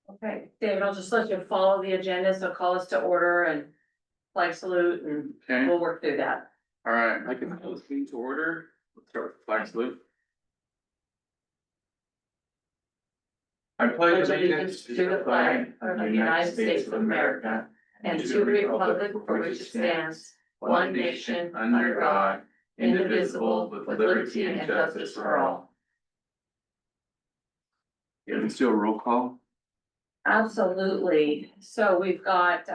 Okay, David, I'll just let you follow the agenda, so call us to order and flag salute and Okay, we'll work through that. all right, I can call this meeting to order. Let's start with the flag salute. I pledge allegiance to the flag of the United States of America and to the republic for which it stands, one nation, under God, indivisible, with liberty and justice for all. Yeah, let's do a roll call. Absolutely. So we've got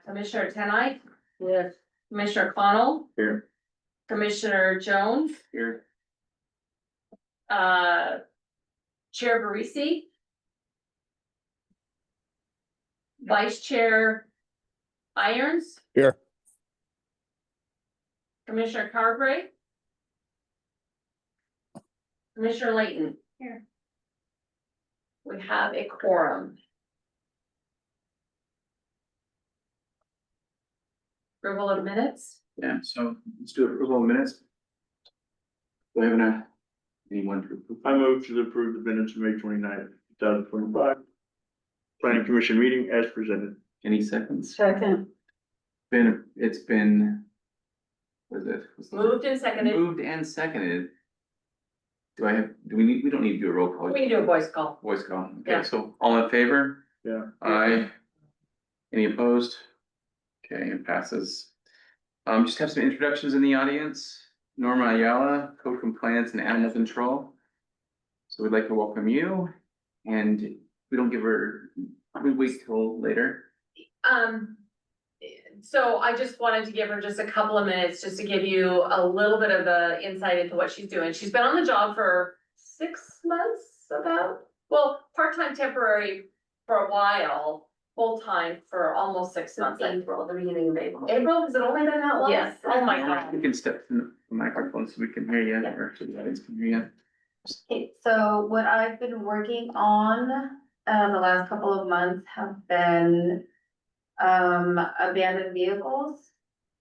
Commissioner Tenai. Yes. Commissioner Connell, Here. Commissioner Jones, Here. Chair Barisi. Vice Chair Irons. Here. Commissioner Carberry. Commissioner Layton. Here. We have a quorum. Approval of minutes. Yeah, so let's do approval of minutes. Do I have anyone to approve? I move to approve the minutes of May 29th, 2025. Planning Commission meeting as presented. Any seconds? Second. It's been. What is it? Moved and seconded. Moved and seconded. We don't need to do a roll call. We can do a voice call. Voice call. Yeah. Okay, so all in favor? Yeah. Aye. Any opposed? Okay, it passes. Just have some introductions in the audience. Norma Ayala, Code Compliance and Animal Control. So we'd like to welcome you, and we don't give her, we wait till later. So I just wanted to give her just a couple of minutes just to give you a little bit of the insight into what she's doing. She's been on the job for 6 months well, part-time temporary for a while, full-time for almost 6 months. April, the beginning of April. April, has it only been that long? Yes. Oh my God. You can step to the microphone so we can hear you, or so the audience can hear you. Okay, so what I've been working on, the last couple of months have been, abandoned vehicles.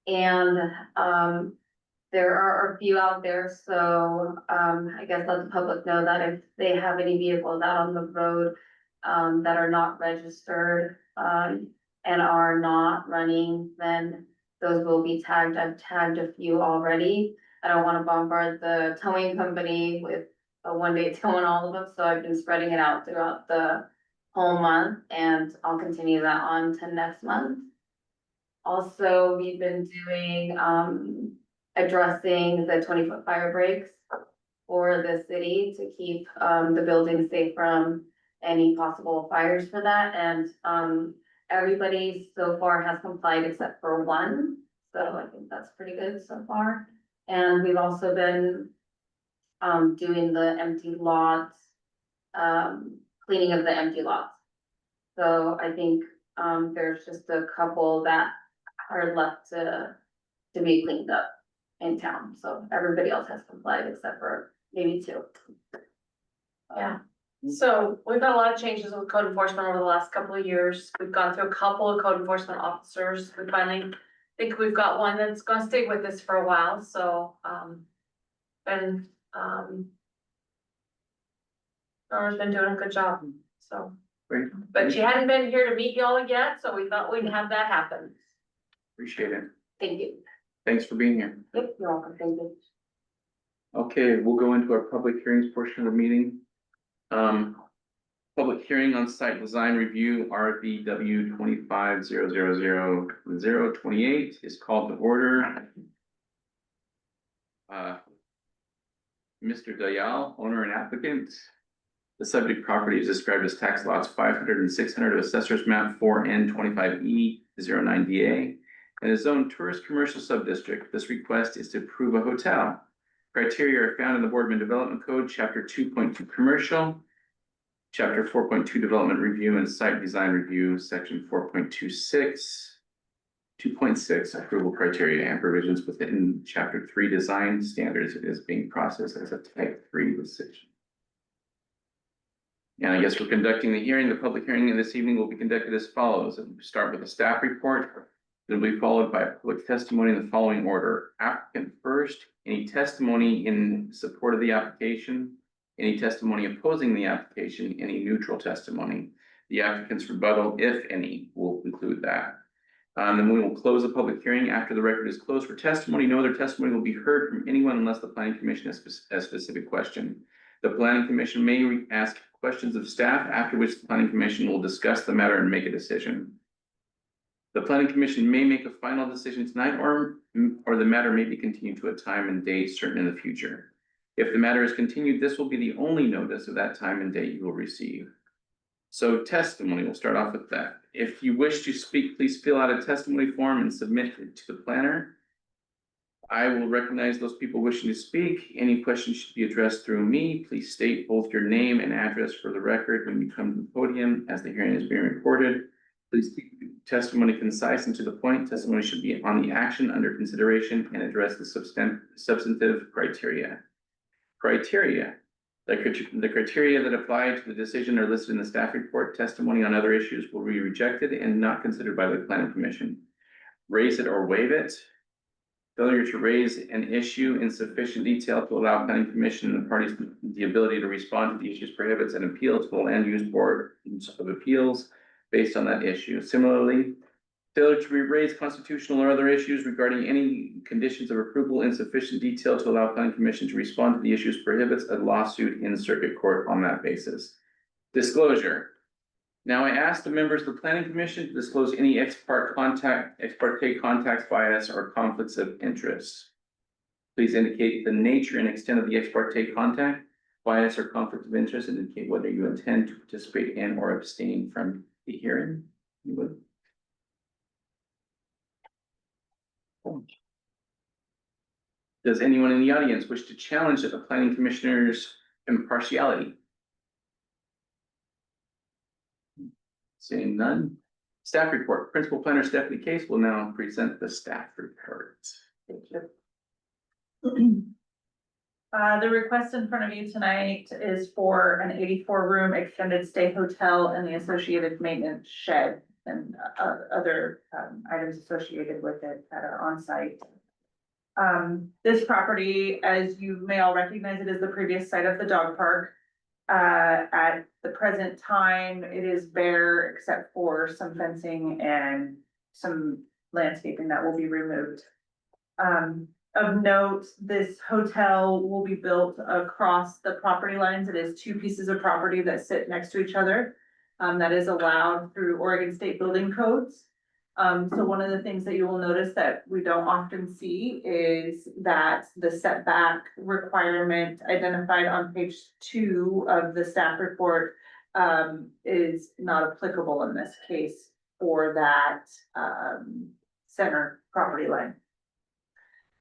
And, there are a few out there, so, I guess let the public know that if they have any vehicles out on the road, that are not registered, and are not running, then those will be tagged. I've tagged a few already. I don't wanna bombard the towing company with a one-day towing all of them, so I've been spreading it out throughout the whole month, and I'll continue that on to next month. Also, we've been doing, addressing the 20-foot fire breaks for the city to keep, the building safe from any possible fires for that, and, everybody so far has complied except for one, so I think that's pretty good so far. And we've also been, doing the empty lots, cleaning of the empty lots. So I think, there's just a couple that are left to be cleaned up in town, so everybody else has complied except for maybe two. Yeah. So we've got a lot of changes with code enforcement over the last couple of years. We've gone through a couple of code enforcement officers. We finally think we've got one that's gonna stay with us for a while, so, Nora's been doing a good job, so. Great. But she hadn't been here to meet y'all yet, so we thought we'd have that happen. Appreciate it. Thank you. Thanks for being here. Yep, you're welcome, thank you. Okay, we'll go into our public hearings portion of the meeting. Public hearing on site design review, RVW 25-000-028 is called to order. Mr. Dayal, owner and applicant. The subject property is described as tax lots 500 and 600 of Assessor's Map 4N25E09DA and is zoned tourist commercial subdistrict. This request is to approve a hotel. Criteria are found in the Boardman Development Code, Chapter 2.2 Commercial, Chapter 4.2 Development Review and Site Design Review, Section 4.26, 2.6 Approval Criteria and provisions within Chapter 3 Design Standards. It is being processed as a Type 3 decision. And I guess we're conducting the hearing. The public hearing this evening will be conducted as follows. It will start with a staff report. It will be followed by public testimony in the following order. Applicant first, any testimony in support of the application, any testimony opposing the application, any neutral testimony. The applicant's rebuttal, if any, will include that. Then we will close the public hearing. After the record is closed for testimony, no other testimony will be heard from anyone unless the planning commission has a specific question. The planning commission may ask questions of staff, after which the planning commission will discuss the matter and make a decision. The planning commission may make a final decision tonight, or the matter may be continued to a time and date certain in the future. If the matter is continued, this will be the only notice of that time and date you will receive. So testimony, we'll start off with that. If you wish to speak, please fill out a testimony form and submit it to the planner. I will recognize those people wishing to speak. Any questions should be addressed through me. Please state both your name and address for the record when you come to the podium as the hearing is being recorded. Please keep testimony concise and to the point. Testimony should be on the action under consideration and address the substantive criteria. The criteria that apply to the decision are listed in the staff report. Testimony on other issues will be rejected and not considered by the planning commission. Raise it or waive it. Failure to raise an issue in sufficient detail to allow planning commission and the parties the ability to respond to the issues prohibits an appeal to the land use board of appeals based on that issue. Similarly, failure to raise constitutional or other issues regarding any conditions of approval in sufficient detail to allow planning commission to respond to the issues prohibits a lawsuit in circuit court on that basis. Disclosure. Now I ask the members of the planning commission to disclose any ex parte contacts, bias, or conflicts of interest. Please indicate the nature and extent of the ex parte contact, bias, or conflict of interest, and indicate whether you intend to participate in or abstain from the hearing. You would. Does anyone in the audience wish to challenge the planning commissioner's impartiality? Seeing none. Staff report. Principal Planner Stephanie Case will now present the staff report. Thank you. The request in front of you tonight is for an 84-room extended stay hotel and the associated maintenance shed and other items associated with it that are on site. This property, as you may all recognize, it is the previous site of the dog park. At the present time, it is bare except for some fencing and some landscaping that will be removed. Of note, this hotel will be built across the property lines. It is two pieces of property that sit next to each other. That is allowed through Oregon State building codes. So one of the things that you will notice that we don't often see is that the setback requirement identified on page 2 of the staff report is not applicable in this case for that center property line.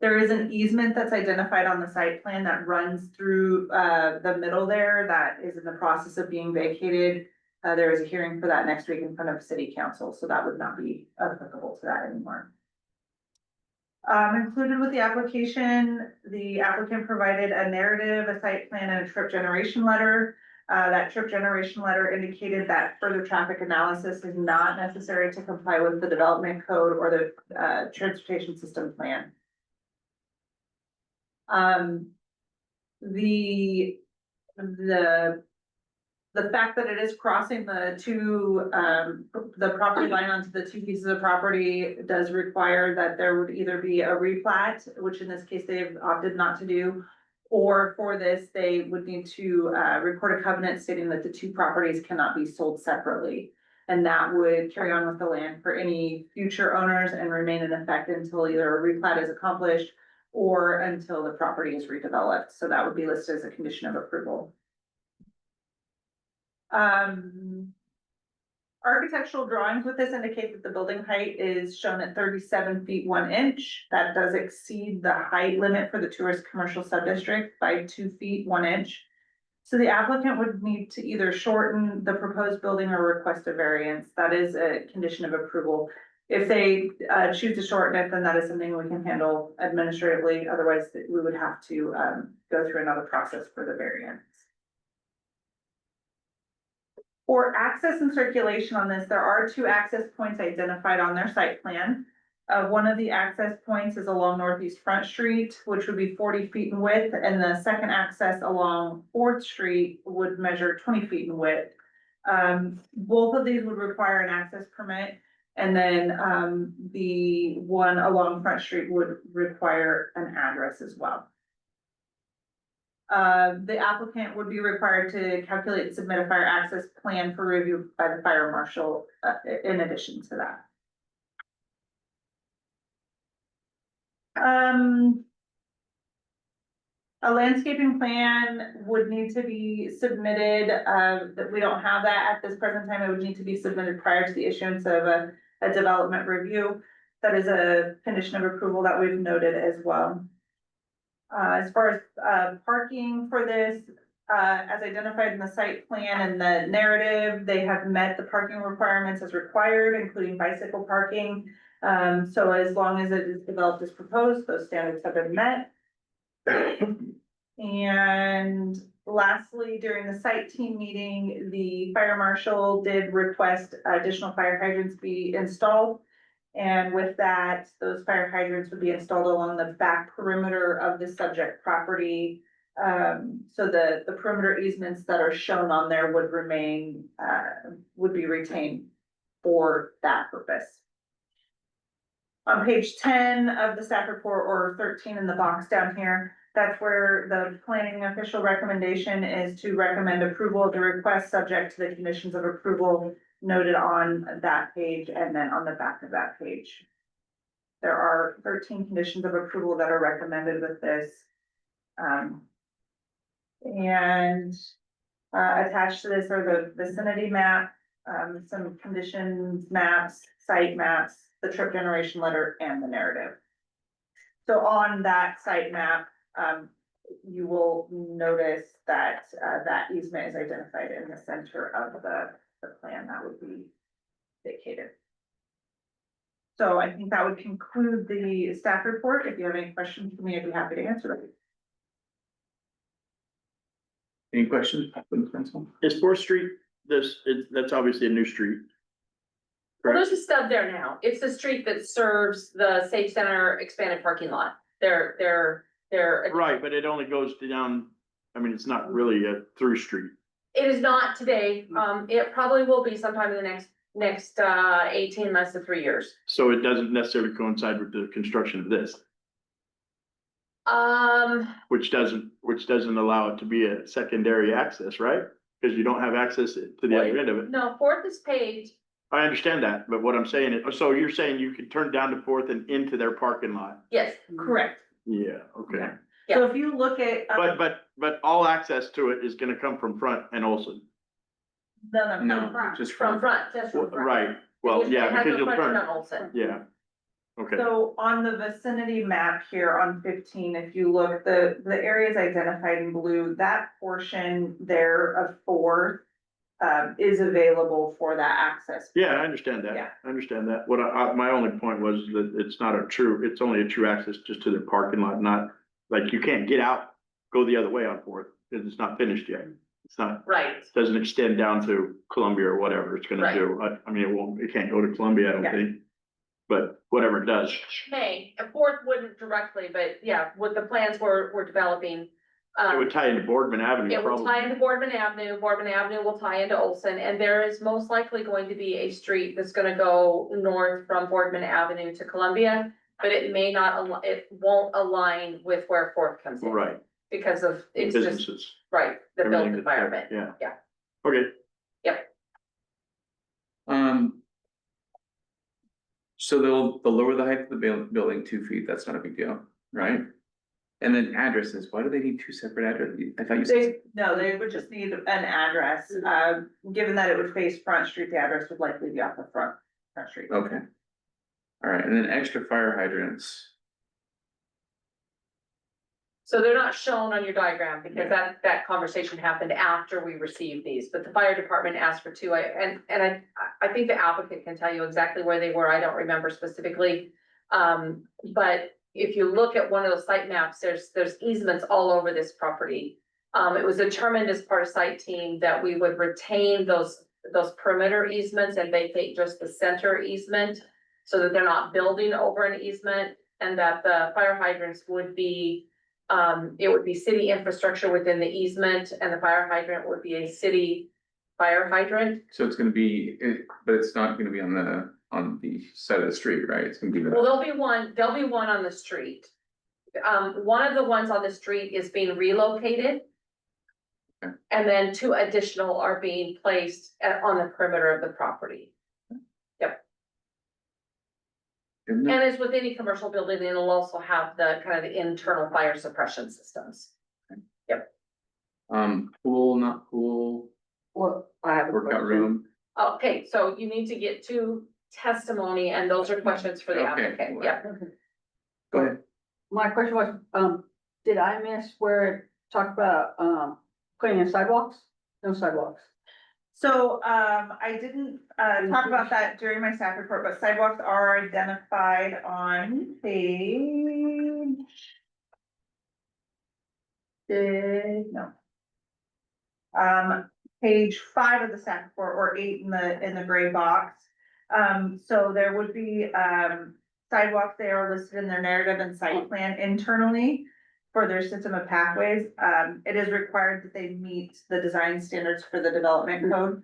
There is an easement that's identified on the site plan that runs through the middle there that is in the process of being vacated. There is a hearing for that next week in front of city council, so that would not be applicable to that anymore. Included with the application, the applicant provided a narrative, a site plan, and a trip generation letter. That trip generation letter indicated that further traffic analysis is not necessary to comply with the development code or the transportation system plan. The fact that it is crossing the property line onto the two pieces of property does require that there would either be a replat, which in this case they've opted not to do, or for this, they would need to record a covenant stating that the two properties cannot be sold separately. And that would carry on with the land for any future owners and remain in effect until either a replat is accomplished or until the property is redeveloped. So that would be listed as a condition of approval. Architectural drawings with this indicate that the building height is shown at 37 feet 1 inch. That does exceed the height limit for the tourist commercial subdistrict by 2 feet 1 inch. So the applicant would need to either shorten the proposed building or request a variance. That is a condition of approval. If they choose to shorten it, then that is something we can handle administratively. Otherwise, we would have to go through another process for the variance. For access and circulation on this, there are 2 access points identified on their site plan. One of the access points is along Northeast Front Street, which would be 40 feet in width, and the second access along 4th Street would measure 20 feet in width. Both of these would require an access permit. And then, the one along Front Street would require an address as well. The applicant would be required to calculate and submit a fire access plan for review by the fire marshal, in addition to that. A landscaping plan would need to be submitted, that we don't have that at this present time, it would need to be submitted prior to the issuance of a development review. That is a condition of approval that we've noted as well. As far as, parking for this, as identified in the site plan and the narrative, they have met the parking requirements as required, including bicycle parking. So as long as it is developed as proposed, those standards have been met. And lastly, during the site team meeting, the fire marshal did request additional fire hydrants be installed. And with that, those fire hydrants would be installed along the back perimeter of the subject property. So the perimeter easements that are shown on there would remain, would be retained for that purpose. On page 10 of the staff report, or 13 in the box down here, that's where the planning official recommendation is to recommend approval of the request subject to the conditions of approval noted on that page and then on the back of that page. There are 13 conditions of approval that are recommended with this. Attached to this are the vicinity map, some conditions maps, site maps, the trip generation letter, and the narrative. So on that site map, you will notice that that easement is identified in the center of the plan that would be vacated. So I think that would conclude the staff report. If you have any questions for me, I'd be happy to answer them. Any questions? Council? Is 4th Street, that's obviously a new street. Well, there's a stub there now. It's the street that serves the Safe Center expanded parking lot. They're. Right, but it only goes down, I mean, it's not really a through street. It is not today. It probably will be sometime in the next 18 months to 3 years. So it doesn't necessarily coincide with the construction of this, which doesn't allow it to be a secondary access, right? Because you don't have access to the other end of it. No, 4th is paved. I understand that, but what I'm saying is, so you're saying you could turn down to 4th and into their parking lot? Yes, Correct. Yeah, okay. So if you look at. But all access to it is gonna come from Front and Olson. No, just from from, front, just from front. Right, well, It yeah, has because no you'll frontage turn, on Olson. yeah. Okay, So on the vicinity map here on 15, if you look, the areas identified in blue, that portion there of 4 is available for that access. yeah, I understand that. Yeah. I understand that. What my only point was that it's only a true access just to their parking lot, not, like, you can't get out, go the other way on 4th, because it's not finished yet. It's not, Right. doesn't extend down to Columbia or whatever it's gonna Right. do. I mean, it can't go to Columbia, I don't Yeah. think. But whatever it does, May, a 4th wouldn't directly, but yeah, with the plans we're developing. it would tie into Boardman Avenue It will probably. tie into Boardman Avenue will tie into Olson, and there is most likely going to be a street that's gonna go north from Boardman Avenue to Columbia. But it may not, it won't align with where 4th comes in. Right, Because of, it's just, businesses. right, the built everything that's there, environment. Yeah. Yeah. Okay, so they'll lower the height of the building 2 feet, that's not a big deal, right? And then addresses, why do they need 2 separate addresses? I thought you said, They would just need an address, given that it would face Front Street, the address would likely be off the Front Street. okay. All right, and then extra fire hydrants. So they're not shown on your diagram because that conversation happened after we received these, but the fire department asked for 2. I think the applicant can tell you exactly where they were. I don't remember specifically. But if you look at one of those site maps, there's easements all over this property. It was determined as part of site team that we would retain those perimeter easements and vacate just the center easement so that they're not building over an easement, and that the fire hydrants would be it would be city infrastructure within the easement, and the fire hydrant would be a city fire hydrant. So it's gonna be, but it's not gonna be on the side of the street, right? It's gonna be Well, the, there'll be one on the street. One of the ones on the street is being relocated. Okay. And then 2 additional are being placed on the perimeter of the property. isn't it? And as with any commercial building, it'll also have the kind of the internal fire suppression systems. Pool, not pool, Well, I have a workout question. room. Okay, so you need to get to testimony and those are questions for the Okay. applicant, yeah. Go ahead. My question was, did I miss where it talked about, putting in sidewalks? No sidewalks. So, I didn't, talk about that during my staff report, but sidewalks are identified on page. No. Page 5 of the staff report, or 8 in the gray box. So there would be, sidewalks, they are listed in their narrative and site plan internally for their system of pathways. It is required that they meet the design standards for the development code.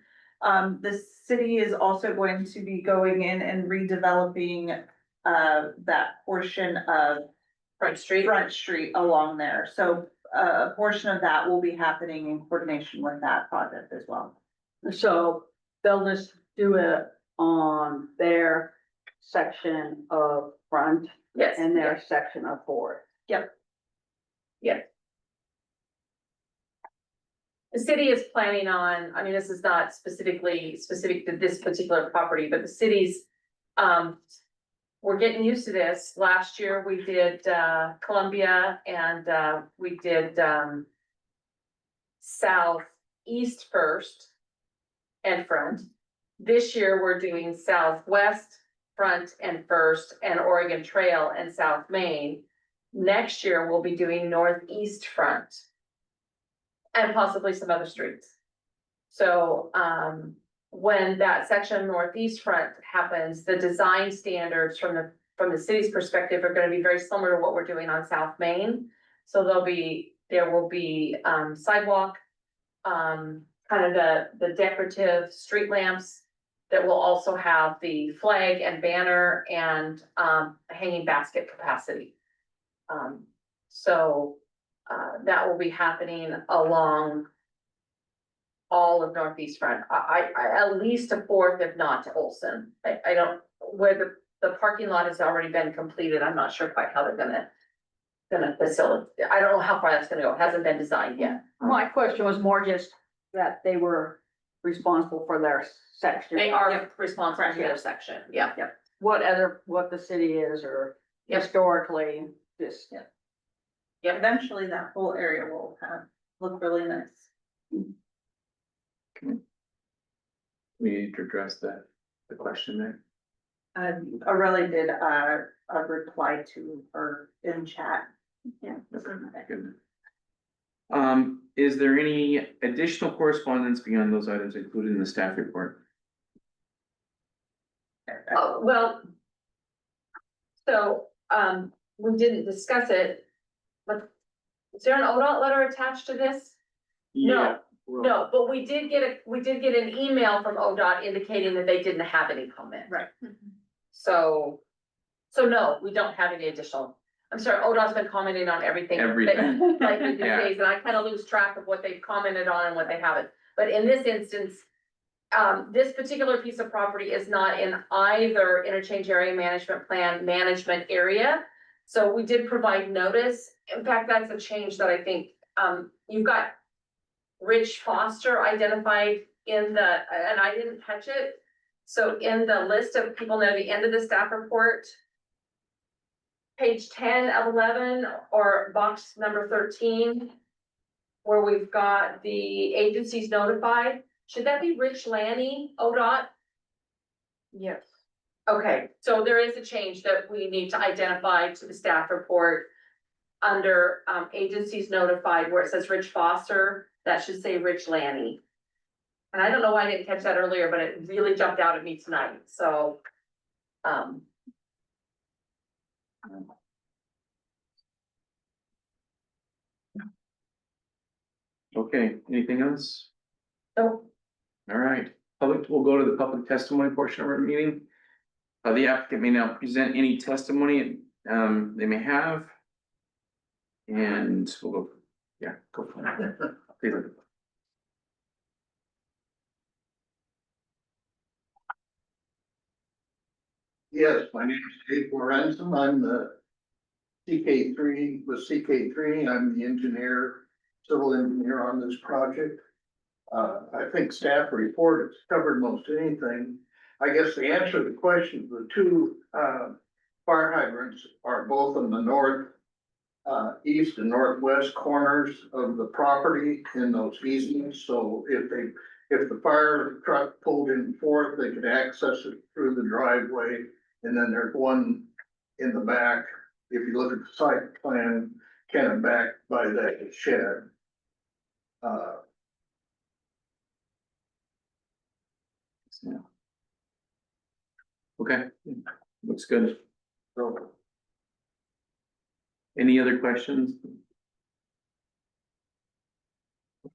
The city is also going to be going in and redeveloping, that portion of Front Street. Front Street along there. So, a portion of that will be happening in coordination with that project as well. So they'll just do it on their section of front Yes. and their section of forward. The city is planning on, I mean, this is not specific to this particular property, but the city's, we're getting used to this. Last year, we did, Columbia and, we did, southeast first and front. This year, we're doing southwest, front and first, and Oregon Trail and South Main. Next year, we'll be doing northeast front. And possibly some other streets. So, when that section of northeast front happens, the design standards from the city's perspective are gonna be very similar to what we're doing on South Main. So there will be, sidewalk, kind of the decorative street lamps that will also have the flag and banner and, hanging basket capacity. So, that will be happening along all of northeast front. I at least to Fourth, if not to Olson. I don't, where the parking lot has already been completed, I'm not sure quite how they're gonna facilitate. I don't know how far that's gonna go. It hasn't been designed yet. My question was more just that they were responsible for their section. They are responsible for their section. Yeah. What the city is or Yep. historically, just. Eventually, that whole area will look really nice. We need to address the question there. Aurelia did, a reply to her in chat. Okay, good. Is there any additional correspondence beyond those items included in the staff report? Well. So, we didn't discuss it. But is there an ODOT letter attached to this? No. Yeah, well, No, but we did get an email from ODOT indicating that they didn't have any comment. Right. So no, we don't have any additional. I'm sorry, ODOT's been commenting on everything. Everything. Like these Yeah. days, and I kind of lose track of what they've commented on and what they haven't. But in this instance, this particular piece of property is not in either interchange area management plan management area. So we did provide notice. In fact, that's a change that I think, you've got Rich Foster identified in the, and I didn't catch it. So in the list of people near the end of the staff report, page 10 of 11 or box number 13, where we've got the agencies notified, should that be Rich Lanny, ODOT? Yes. Okay, so there is a change that we need to identify to the staff report. Under agencies notified where it says Rich Foster, that should say Rich Lanny. And I don't know why I didn't catch that earlier, but it really jumped out at me tonight, so. Okay, anything else? So All right, public, we'll go to the public testimony portion of our meeting. The applicant may now present any testimony, they may have. And we'll go, yeah, go for it. Please. Yes, my name is Dave Lorenzen. I'm the CK3, with CK3. I'm the engineer, civil engineer on this project. I think staff report has covered most anything. I guess the answer to the question, the two, fire hydrants are both in the north, east and northwest corners of the property in those easements. So if the fire truck pulled in fourth, they could access it through the driveway. And then there's one in the back, if you look at the site plan, kind of back by that shed. Yeah. Okay, looks good. So Any other questions?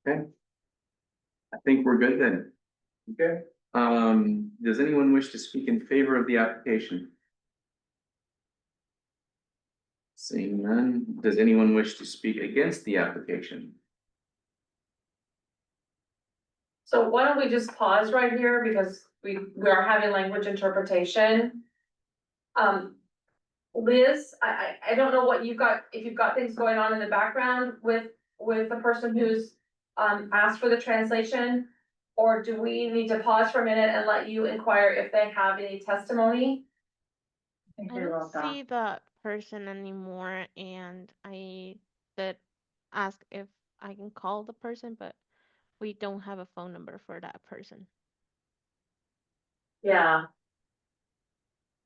Okay. I think we're good then. okay. Does anyone wish to speak in favor of the application? Seeing none, does anyone wish to speak against the application? So why don't we just pause right here because we are having language interpretation. Liz, I don't know what you've got, if you've got things going on in the background with the person who's asked for the translation. Or do we need to pause for a minute and let you inquire if they have any testimony? think I they don't logged off. see the person anymore, and I did ask if I can call the person, but we don't have a phone number for that person. Yeah.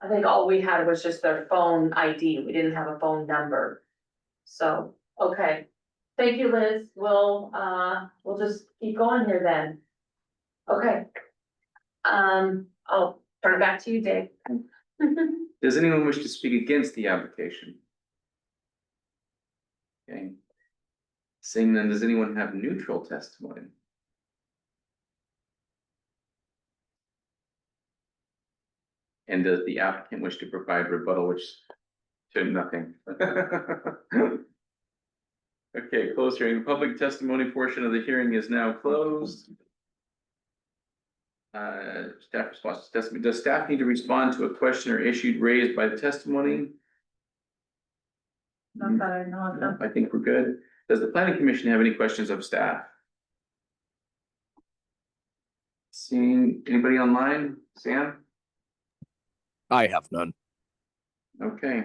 I think all we had was just their phone ID. We didn't have a phone number. So, okay. Thank you, Liz. We'll just keep going here then. Okay. I'll turn it back to you, Dave. Does anyone wish to speak against the application? Okay. Seeing none, does anyone have neutral testimony? And does the applicant wish to provide rebuttal, which to nothing? Okay, close hearing. The public testimony portion of the hearing is now closed. Staff response to testimony. Does staff need to respond to a question or issue raised by the testimony? Not that I know of them. I think we're good. Does the planning commission have any questions of staff? Seeing anybody online? Sam? I have none. Okay.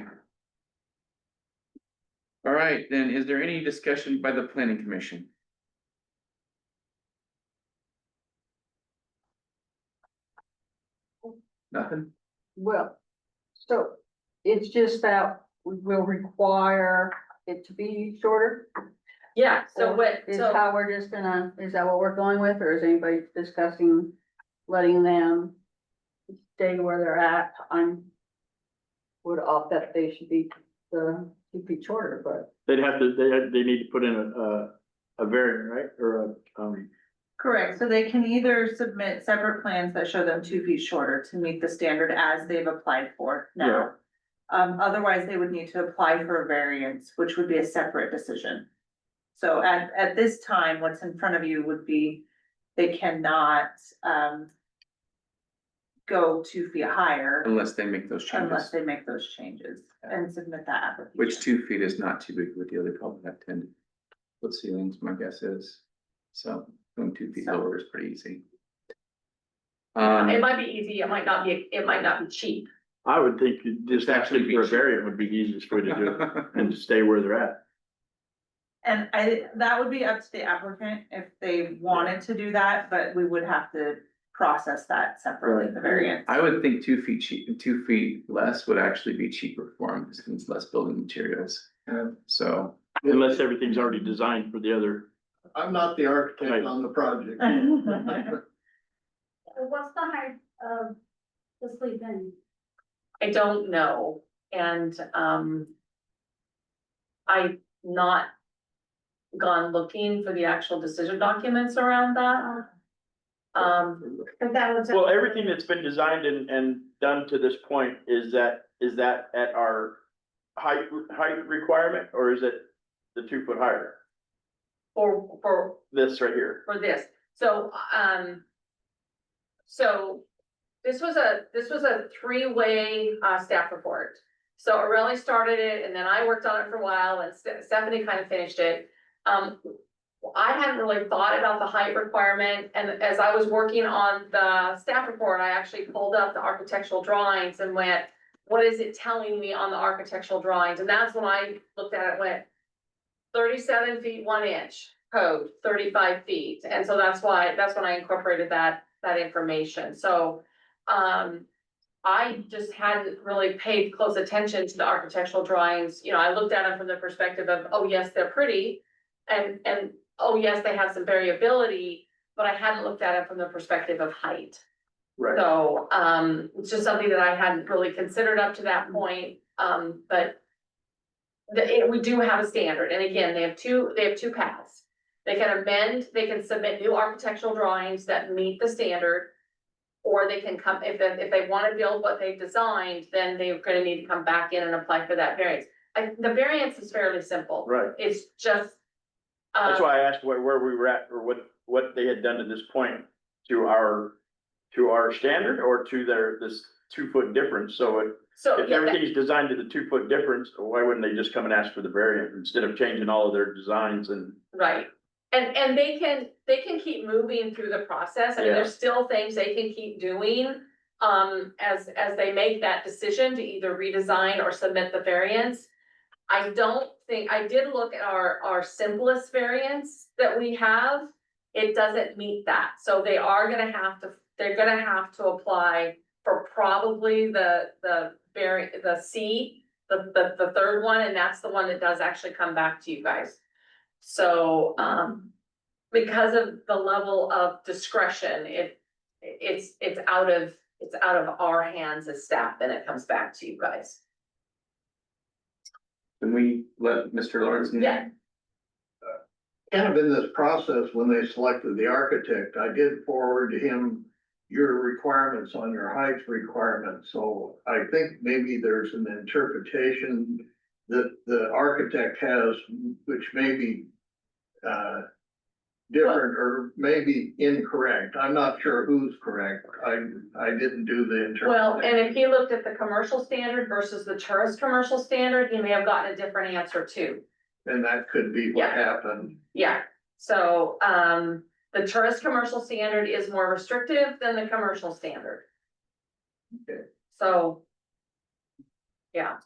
All right, then, is there any discussion by the planning commission? Nothing? Well, so it's just that we will require it to be shorter? Yeah, so what, Is so, how we're just gonna, is that what we're going with, or is anybody discussing letting them stay where they're at? Would opt that they should be, 2 feet shorter, but. They'd have to, they need to put in a variant, right, or Correct, so they can either submit separate plans that show them 2 feet shorter to meet the standard as they've applied for now. Otherwise, they would need to apply for a variance, which would be a separate decision. So at this time, what's in front of you would be, they cannot, go 2 feet higher Unless they make those unless changes, they make those changes and submit that application. which 2 feet is not too big of a deal. They probably have 10 foot ceilings, my guess is. So going 2 feet So- lower is pretty easy. it might be easy, it might not be cheap. I would think just Actually actually for a be cheap. variant would be the easiest way to do it and to stay where they're at. And that would be up to the applicant if they wanted to do that, but we would have to process that separately, the variance. I would think 2 feet cheap, 2 feet less would actually be cheaper for them, because it's less building materials. So, Unless everything's already designed for the other. I'm not the architect Right. on the project. What's the height of the sleep in? I don't know, and, I've not gone looking for the actual decision documents around that. And that was. Well, everything that's been designed and done to this point, is that at our height requirement, or is it the 2 foot higher? For This right here. for this. So, so this was a three-way, staff report. So Aurelie started it and then I worked on it for a while and Stephanie kind of finished it. I hadn't really thought about the height requirement, and as I was working on the staff report, I actually pulled up the architectural drawings and went, what is it telling me on the architectural drawings? And that's when I looked at it, went 37 feet, 1 inch, code, 35 feet. And so that's when I incorporated that information. So, I just hadn't really paid close attention to the architectural drawings. You know, I looked at them from the perspective of, oh, yes, they're pretty. And, oh, yes, they have some variability, but I hadn't looked at it from the perspective of height. Right. So, it's just something that I hadn't really considered up to that point, but we do have a standard, and again, they have two paths. They can submit new architectural drawings that meet the standard, or they can come, if they wanna build what they've designed, then they're gonna need to come back in and apply for that variance. The variance is fairly simple. Right. It's just. That's why I asked where we were at, or what they had done to this point to our standard, or to this 2 foot difference. So if yeah, everything's designed to the 2 foot difference, why wouldn't they just come and ask for the variance instead of changing all of their designs and? Right, and they can keep moving through the process, I mean, Yeah. there's still things they can keep doing. As they make that decision to either redesign or submit the variance. I did look at our simplest variance that we have, it doesn't meet that, so they're gonna have to apply for probably the C, the third one, and that's the one that does actually come back to you guys. So, because of the level of discretion, it's out of our hands as staff, and it comes back to you guys. Can we let Mr. Lawrence? Yeah. Kind of in this process, when they selected the architect, I did forward to him your requirements on your height requirements. So I think maybe there's an interpretation that the architect has, which may be different or maybe incorrect. I'm not sure who's correct. I didn't do the interpretation. Well, and if he looked at the commercial standard versus the tourist commercial standard, he may have gotten a different answer too. And that could be what happened. Yeah, so, the tourist commercial standard is more restrictive than the commercial standard. Okay. So. Yeah.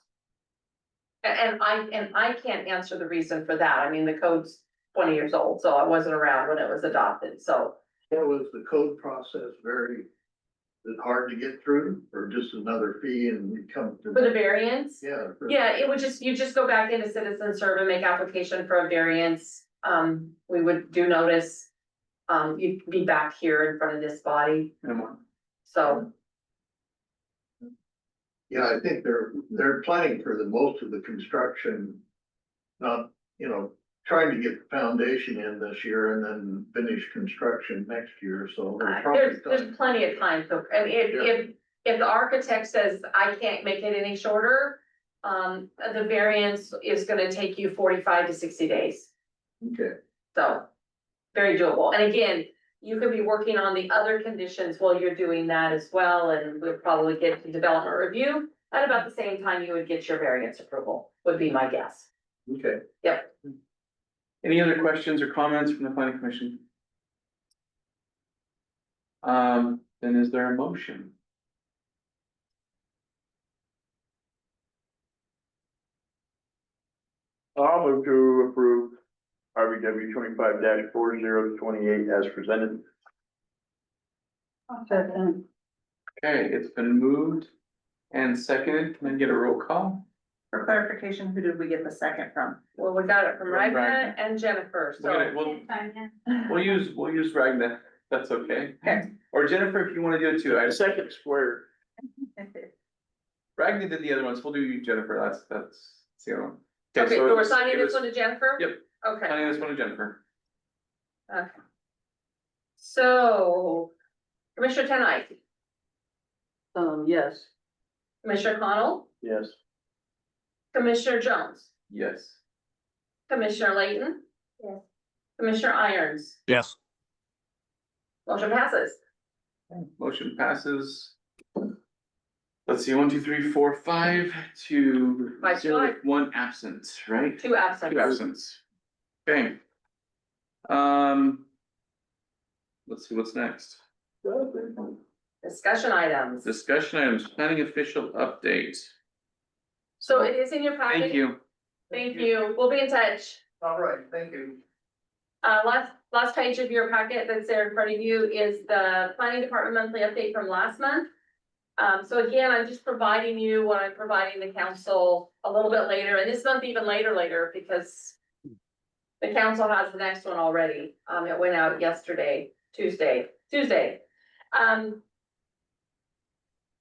And I can't answer the reason for that, I mean, the code's 20 years old, so I wasn't around when it was adopted, so. What was the code process very, is it hard to get through or just another fee and we come to? For the variance? Yeah. Yeah, you just go back into citizen serve and make application for a variance. We would do notice, you'd be back here in front of this body, so. Yeah, I think they're planning for the most of the construction. Not, trying to get the foundation in this year and then finish construction next year, so. they're probably There's plenty of time, so, and if the architect says, I can't make it any shorter, the variance is gonna take you 45 to 60 days, Okay, so. Very doable, and again, you could be working on the other conditions while you're doing that as well, and we'll probably get to development review at about the same time you would get your variance approval, would be my guess. okay. Yep. Any other questions or comments from the planning commission? Then is there a motion? I'll move to approve RBW 25-4028 as presented. Second. Okay, it's been moved and seconded. Can I get a roll call? For clarification, who did we get the second from? Well, we got it from Ragna Ragna. and Jennifer, so. We'll use Ragna. That's okay. Okay. Or Jennifer, if you want to do it too. Second square. Ragna did the other ones. We'll do you, Jennifer. That's the other one. Okay, so we're it signing this was- one to Jennifer? Yep. Okay. Signing this one to Jennifer. Okay. So, Commissioner Tenight, Yes. Commissioner Connell, Yes. Commissioner Jones, Yes. Commissioner Layton. Yes. Commissioner Irons, Yes. motion passes. Motion passes. Let's see, 1, 2, 3, 4, 5 to 5 to 0 with 5. 1 absent, right? 2 absent. 2 absence. Okay. Let's see, what's next? Discussion items. Discussion items, planning official update. So it is in your packet. Thank you. Thank you. We'll be in touch. All right, thank you. Last page of your packet that's there in front of you is the planning department monthly update from last month. So again, I'm just providing you what I'm providing the council a little bit later, and this month even later, because the council has the next one already. It went out yesterday, Tuesday.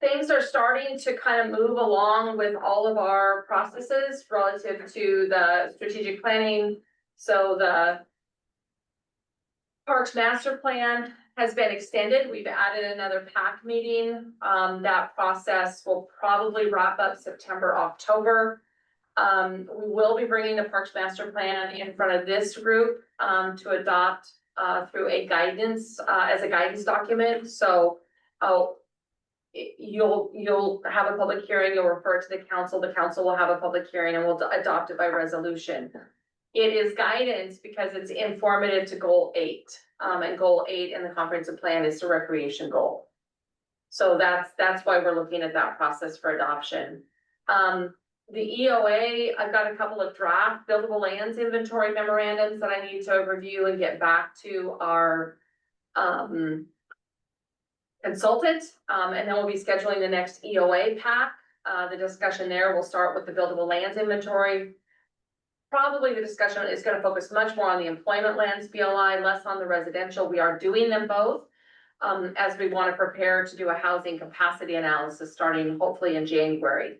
Things are starting to kind of move along with all of our processes relative to the strategic planning. So the Parks Master Plan has been extended. We've added another PAC meeting. That process will probably wrap up September, October. We will be bringing the Parks Master Plan in front of this group, to adopt, through a guidance, as a guidance document. So, you'll have a public hearing, you'll refer it to the council will have a public hearing, and we'll adopt it by resolution. It is guidance because it's informative to goal 8, and goal 8 in the comprehensive plan is the recreation goal. So that's why we're looking at that process for adoption. The EOA, I've got a couple of draft buildable lands inventory memorandums that I need to review and get back to our, consultant, and then we'll be scheduling the next EOA pack. The discussion there will start with the buildable lands inventory. Probably the discussion is gonna focus much more on the employment lands BLI, less on the residential. We are doing them both, as we wanna prepare to do a housing capacity analysis starting hopefully in January.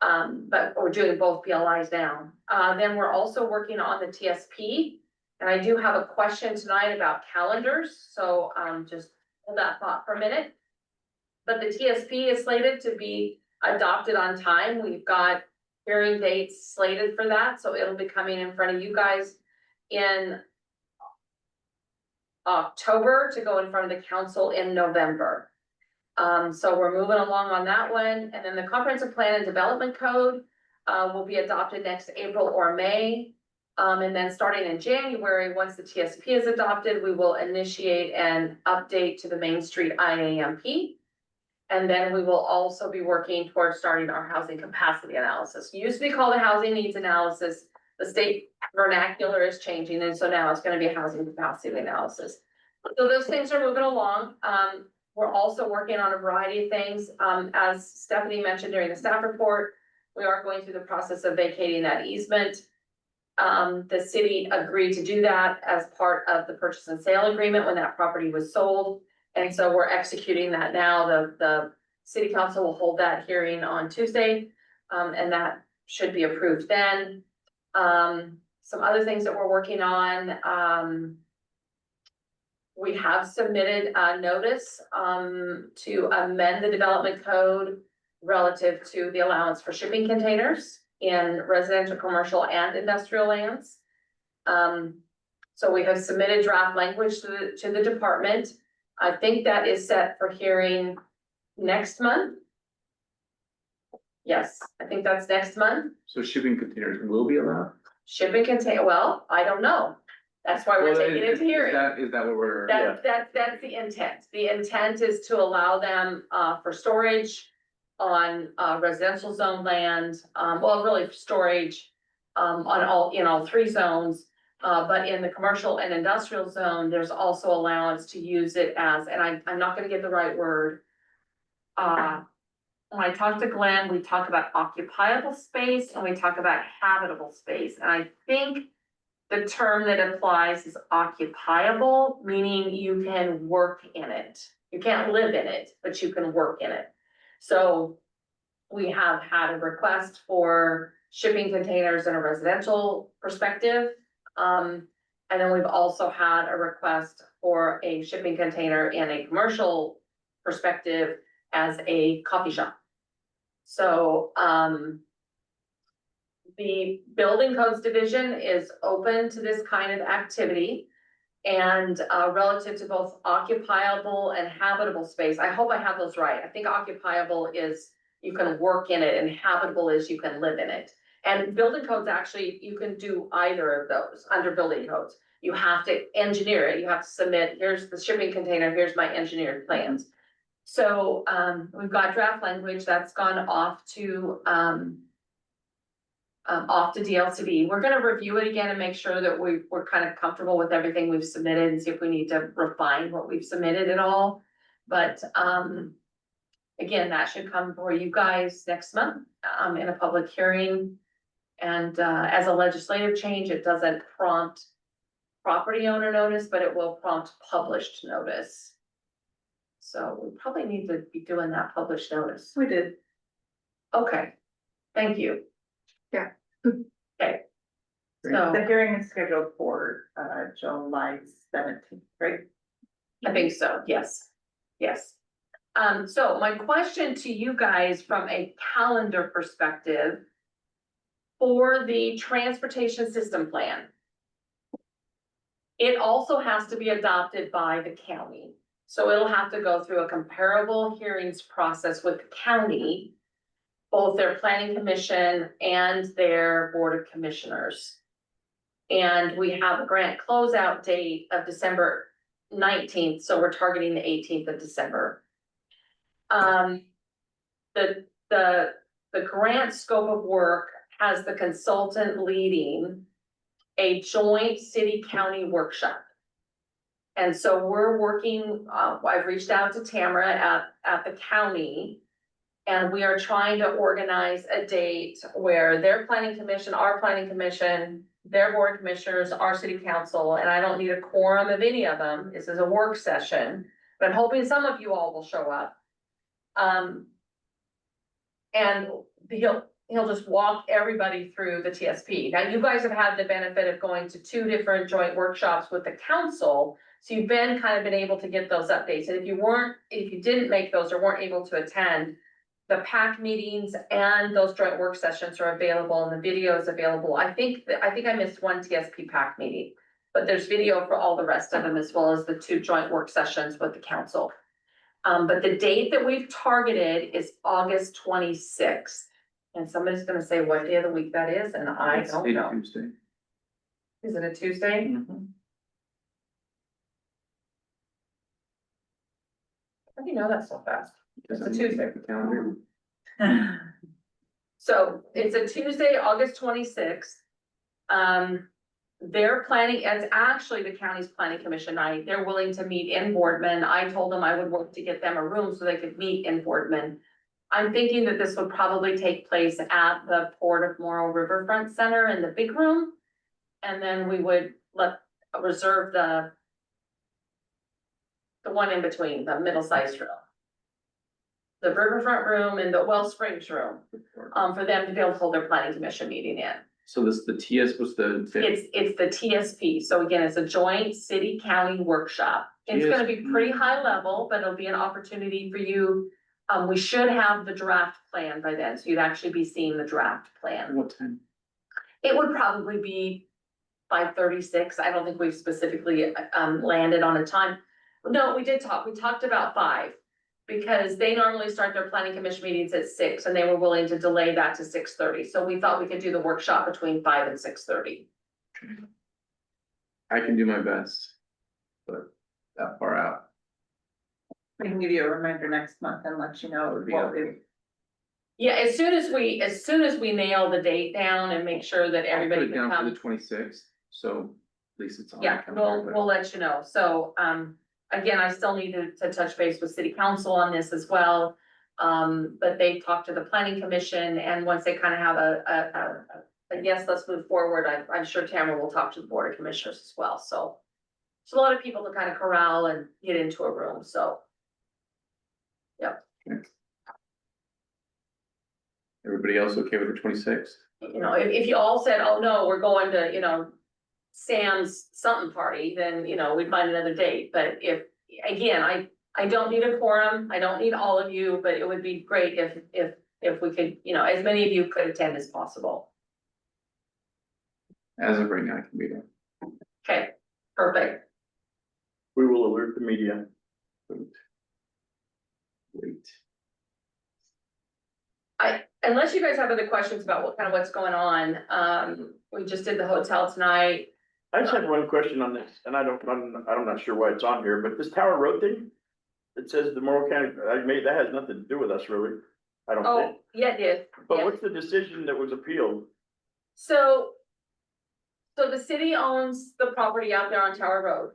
But we're doing both PLIs now. Then we're also working on the TSP. And I do have a question tonight about calendars, so, just hold that thought for a minute. But the TSP is slated to be adopted on time. We've got hearing dates slated for that, so it'll be coming in front of you guys in October to go in front of the council in November. So we're moving along on that one, and then the comprehensive plan and development code will be adopted next April or May. And then starting in January, once the TSP is adopted, we will initiate an update to the Main Street IAMP. And then we will also be working towards starting our housing capacity analysis. It used to be called a housing needs analysis. The state vernacular is changing, and so now it's gonna be a housing capacity analysis. So those things are moving along. We're also working on a variety of things. As Stephanie mentioned during the staff report, we are going through the process of vacating that easement. The city agreed to do that as part of the purchase and sale agreement when that property was sold. And so we're executing that now. The city council will hold that hearing on Tuesday, and that should be approved then. Some other things that we're working on, we have submitted a notice, to amend the development code relative to the allowance for shipping containers in residential, commercial, and industrial lands. So we have submitted draft language to the department. I think that is set for hearing next month. Yes, I think that's next month. So shipping containers will be allowed? Shipping container, well, I don't know. That's why we're Well, taking it to hearing. Is that what we're? That's the intent. The intent is to allow them, for storage on, residential zone land, well, really storage, in all 3 zones. But in the commercial and industrial zone, there's also allowance to use it as, and I'm not gonna get the right word. When I talk to Glenn, we talk about occupiable space and we talk about habitable space. And I think the term that applies is occupiable, meaning you can work in it. You can't live in it, but you can work in it. So we have had a request for shipping containers in a residential perspective. And then we've also had a request for a shipping container in a commercial perspective as a coffee shop. So, the building codes division is open to this kind of activity. And, relative to both occupiable and habitable space, I hope I have those right. I think occupiable is you can work in it and habitable is you can live in it. And building codes, actually, you can do either of those under building codes. You have to engineer it, you have to submit, here's the shipping container, here's my engineered plans. So, we've got draft language that's gone off to DLCD. We're gonna review it again and make sure that we're kind of comfortable with everything we've submitted and see if we need to refine what we've submitted at all. But, again, that should come for you guys next month, in a public hearing. And, as a legislative change, it doesn't prompt property owner notice, but it will prompt published notice. So we probably need to be doing that published notice. We did. Okay, thank you. Yeah. Okay. The So hearing is scheduled for, July 17th, right? I think so, yes, yes. So my question to you guys from a calendar perspective for the transportation system plan. It also has to be adopted by the county. So it'll have to go through a comparable hearings process with the county, both their planning commission and their board of commissioners. And we have a grant closeout date of December 19th, so we're targeting the 18th of December. The grant scope of work has the consultant leading a joint city-county workshop. And so we're working, I've reached out to Tamara at the county. And we are trying to organize a date where their planning commission, our planning commission, their board of commissioners, our city council, and I don't need a quorum of any of them. This is a work session, but I'm hoping some of you all will show up. And he'll just walk everybody through the TSP. Now, you guys have had the benefit of going to 2 different joint workshops with the council. So you've been able to get those updates. And if you didn't make those or weren't able to attend, the PAC meetings and those joint work sessions are available and the video is available. I think I missed one TSP PAC meeting, but there's video for all the rest of them as well as the 2 joint work sessions with the council. But the date that we've targeted is August 26th. And somebody's gonna say what day of the week that is, and I don't know. Tuesday. Is it a Tuesday? Mhm. How do you know that so fast? It's a Tuesday. The calendar. So it's a Tuesday, August 26th. They're planning, it's actually the county's planning commission night. They're willing to meet in Boardman. I told them I would work to get them a room so they could meet in Boardman. I'm thinking that this would probably take place at the Port of Morrow Riverfront Center in the big room. And then we would reserve the one in between, the middle-sized room. The Riverfront room and the Well Springs room, for them to be able to hold their planning commission meeting in. So the TS was the. It's the TSP, so again, it's a joint city-county workshop. It's gonna be pretty high level, but it'll be an opportunity for you. We should have the draft plan by then, so you'd actually be seeing the draft plan. What time? It would probably be 5:36. I don't think we've specifically landed on a time. No, we talked about 5. Because they normally start their planning commission meetings at 6 and they were willing to delay that to 6:30. So we thought we could do the workshop between 5 and 6:30. I can do my best, but that far out. We can give you a reminder next month and let you know Would be what okay. we. Yeah, as soon as we nail the date down and make sure that I'll put everybody it can down for the come. 26th, so at least it's on. the Yeah, calendar, but- we'll let you know. So, again, I still need to touch base with city council on this as well. But they talked to the planning commission and once they kind of have a yes, let's move forward, I'm sure Tamara will talk to the board of commissioners as well, so. It's a lot of people to kind of corral and get into a room, so. Yep, Everybody else okay with the 26th? you know, if you all said, oh no, we're going to, Sam's something party, then, we'd find another date, but if, again, I don't need a quorum, I don't need all of you, but it would be great if we could, you know, as many of you could attend as possible. As of right now, I can be there. Okay, perfect. We will alert the media. Great. Unless you guys have other questions about what's going on, we just did the hotel tonight. I just have one question on this, and I'm not sure why it's on here, but this Tower Road thing, it says the Morrow County, that has nothing to do with us really, I don't Oh, think. yeah, it is. But Yeah. what's the decision that was appealed? So the city owns the property out there on Tower Road.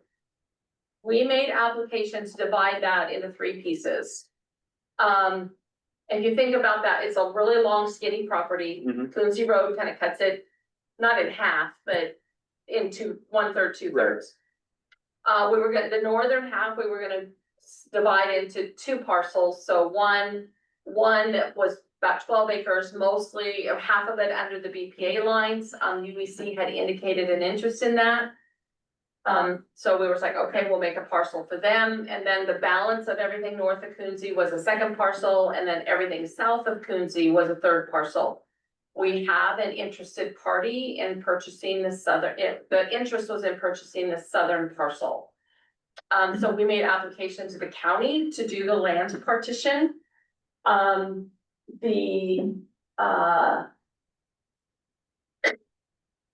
We made applications to divide that into 3 pieces. If you think about that, it's a really long skinny property. Mhm. Coonsey Road kind of cuts it, not in half, but into 1/3, 2/3. The northern half, we were gonna divide into 2 parcels, so one that was about 12 acres, mostly, or half of it under the BPA lines. UEC had indicated an interest in that. So we was like, okay, we'll make a parcel for them, and then the balance of everything north of Coonsey was a second parcel, and then everything south of Coonsey was a 3rd parcel. We have an interested party in purchasing the the interest was in purchasing the southern parcel. So we made application to the county to do the land partition.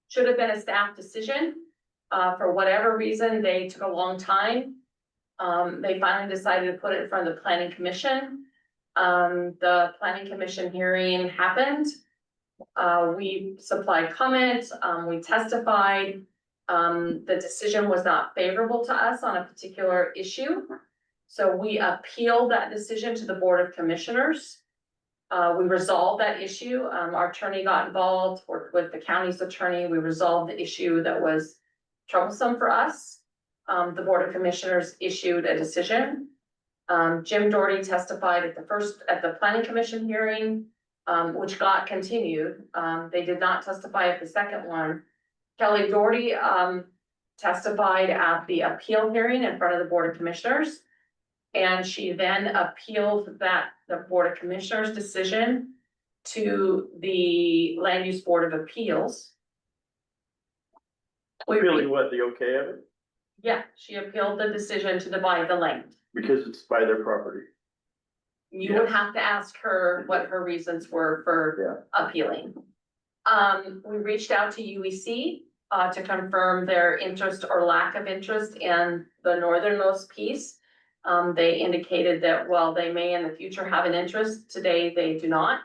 Should have been a staff decision. For whatever reason, they took a long time. They finally decided to put it in front of the planning commission. The planning commission hearing happened. We supplied comments, we testified. The decision was not favorable to us on a particular issue. So we appealed that decision to the Board of Commissioners. We resolved that issue. Our attorney got involved, worked with the county's attorney. We resolved the issue that was troublesome for us. The Board of Commissioners issued a decision. Jim Doherty testified at the planning commission hearing, which got continued. They did not testify at the second one. Kelly Doherty, testified at the appeal hearing in front of the Board of Commissioners. And she then appealed the Board of Commissioners decision to the Land Use Board of Appeals. Appealing what, the okay of it? Yeah, she appealed the decision to divide the land. Because it's by their property. You would have to ask her what her reasons were for appealing. We reached out to UEC to confirm their interest or lack of interest in the northernmost piece. They indicated that while they may in the future have an interest, today they do not.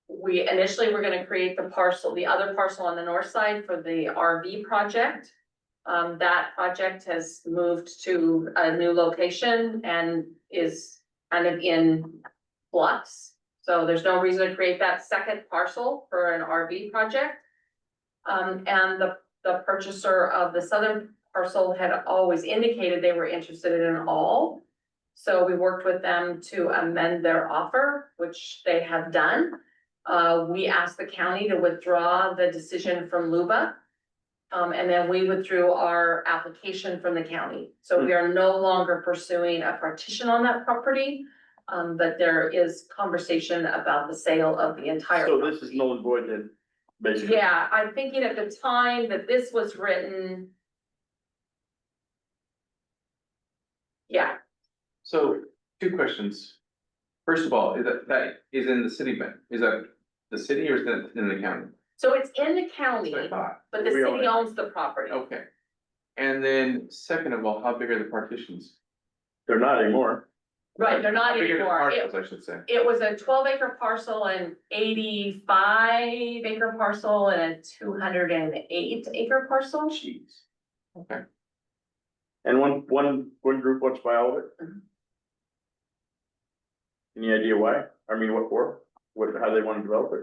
We initially were gonna create the other parcel on the north side for the RV project. That project has moved to a new location and is kind of in flux. So there's no reason to create that second parcel for an RV project. And the purchaser of the southern parcel had always indicated they were interested in all. So we worked with them to amend their offer, which they have done. We asked the county to withdraw the decision from LUBA. And then we withdrew our application from the county. So we are no longer pursuing a partition on that property. But there is conversation about the sale of the entire. So this is null and void then, basically. Yeah, I'm thinking at the time that this was written. Yeah, So 2 questions. First of all, that is in the city, but is that the city or is that in the county? so it's in the That's county, what I thought. but the We own city it. owns the property. Okay. And then second of all, how big are the partitions? They're not anymore. Right, they're not How big are the anymore. parcels, I should say. It was a 12-acre parcel, an 85-acre parcel, and a 208-acre parcel. Jeez. Okay. And one group wants to buy all of it? Any idea why? I mean, what for? How they want to develop it?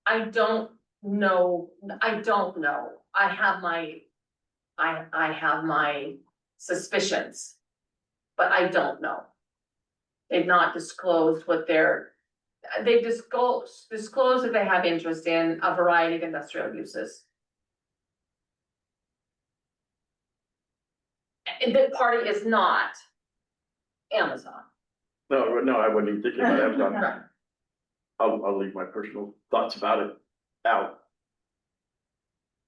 I don't know. I have my suspicions, but I don't know. They've not disclosed they've disclosed that they have interest in a variety of industrial uses. And the party is not Amazon. No, I wasn't even thinking about Amazon. Right. I'll leave my personal thoughts about it out.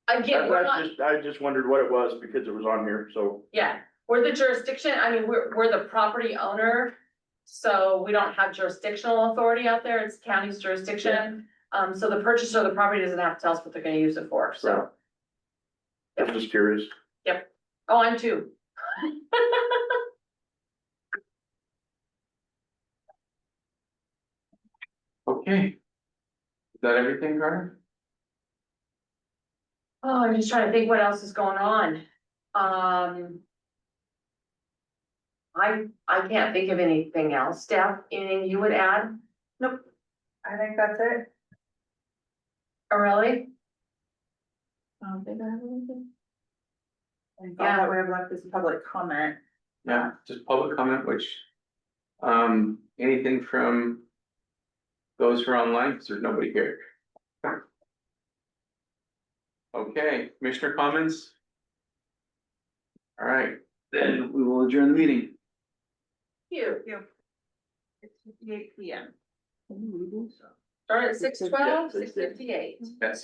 Again, we're not, I just wondered what it was because it was on here, so. yeah, we're the jurisdiction, I mean, we're the property owner. So we don't have jurisdictional authority out there, it's county's jurisdiction. So the purchaser of the property doesn't have to tell us what they're gonna use it for, so. I'm just curious. Oh, I'm too. Okay. Is that everything, Carter? Oh, I'm just trying to think what else is going on. I can't think of anything else. Steph, anything you would add? Nope, I think that's it. Oh, really? I don't think I have anything. And all Yeah. that we have left is public comment. Yeah, just public comment, which, anything from those who are online, because there's nobody here. Okay, commissioner comments? All right, then we will adjourn the meeting. You, It's 58 PM. start at 6:12, 6:58. At 6